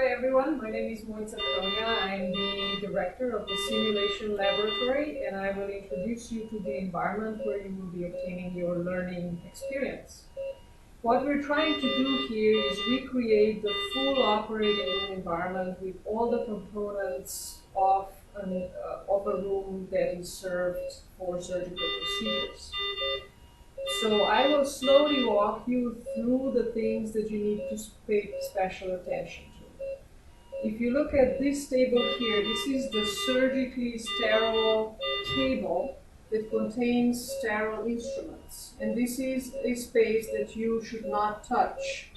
Hi everyone, my name is Monica. I'm the director of the Simulation Laboratory, and I will introduce you to the environment where you will be obtaining your learning experience. What we're trying to do here is recreate the full operating room environment with all the components of a room that is served for surgical procedures. So I will slowly walk you through the things that you need to pay special attention to. If you look at this table here, this is the surgically sterile table that contains sterile instruments. And this is a space that you should not touch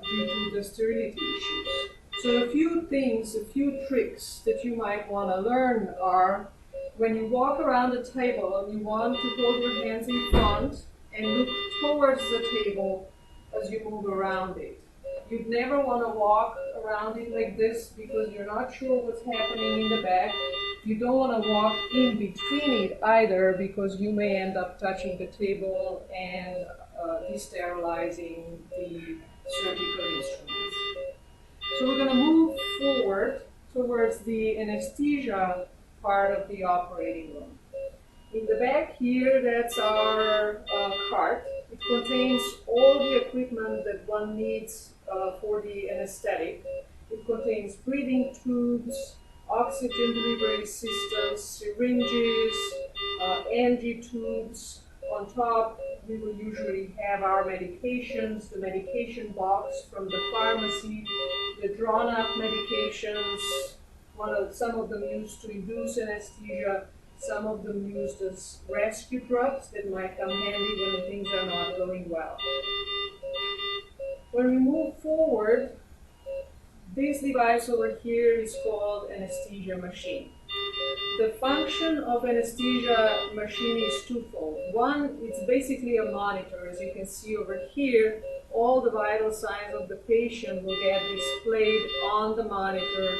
due to the sterility issues. So a few things, a few tricks that you might want to learn are, when you walk around the table, you want to hold your hands in front and look towards the table as you move around it. You'd never want to walk around it like this because you're not sure what's happening in the back. You don't want to walk in between it either because you may end up touching the table and desterilizing the surgical instruments. So we're going to move forward towards the anesthesia part of the operating room. In the back here, that's our cart. It contains all the equipment that one needs for the anesthetic. It contains breathing tubes, oxygen delivery systems, syringes, NG tubes. On top, we will usually have our medications, the medication box from the pharmacy, the drawn-up medications, some of them used to induce anesthesia, some of them used as rescue drugs that might come handy when things are not going well. When we move forward, this device over here is called anesthesia machine. The function of anesthesia machine is twofold. One, it's basically a monitor. As you can see over here, all the vital signs of the patient will get displayed on the monitor.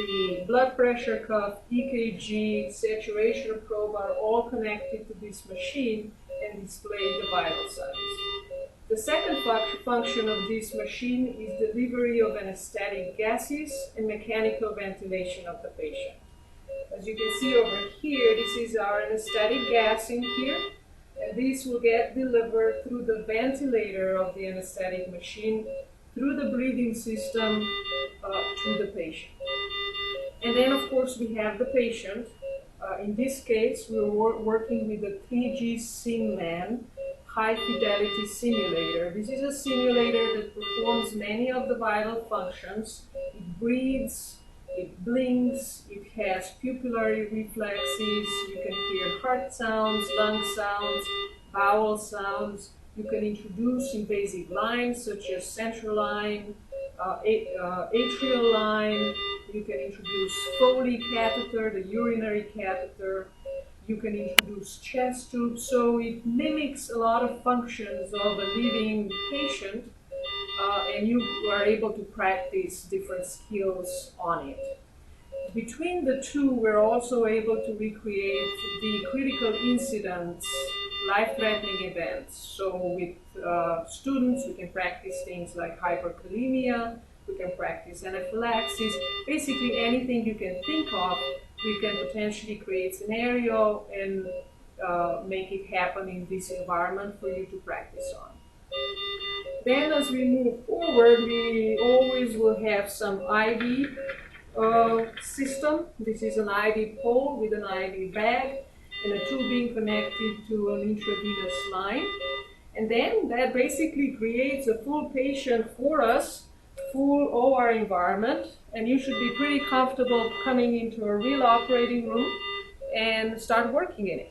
The blood pressure cuff, EKG, saturation probe are all connected to this machine and display the vital signs. The second function of this machine is delivery of anesthetic gases and mechanical ventilation of the patient. As you can see over here, this is our anesthetic gas in here, and this will get delivered through the ventilator of the anesthetic machine, through the breathing system to the patient. And then, of course, we have the patient. In this case, we're working with the 3G SimMan high-fidelity simulator. This is a simulator that performs many of the vital functions. It breathes, it blinks, it has pupillary reflexes, you can hear heart sounds, lung sounds, bowel sounds. You can introduce invasive lines such as central line, atrial line. You can introduce Foley catheter, the urinary catheter. You can introduce chest tubes. So it mimics a lot of functions of a living patient, and you are able to practice different skills on it. Between the two, we're also able to recreate the critical incidents, life-threatening events. So with students, we can practice things like hyperkalemia, we can practice anaphylaxis, basically anything you can think of, we can potentially create scenario and make it happen in this environment for you to practice on. Then as we move forward, we always will have some IV system. This is an IV pole with an IV bag and a tubing connected to an intravenous line. And then that basically creates a full patient for us, full OR environment, and you should be pretty comfortable coming into a real operating room and start working in it.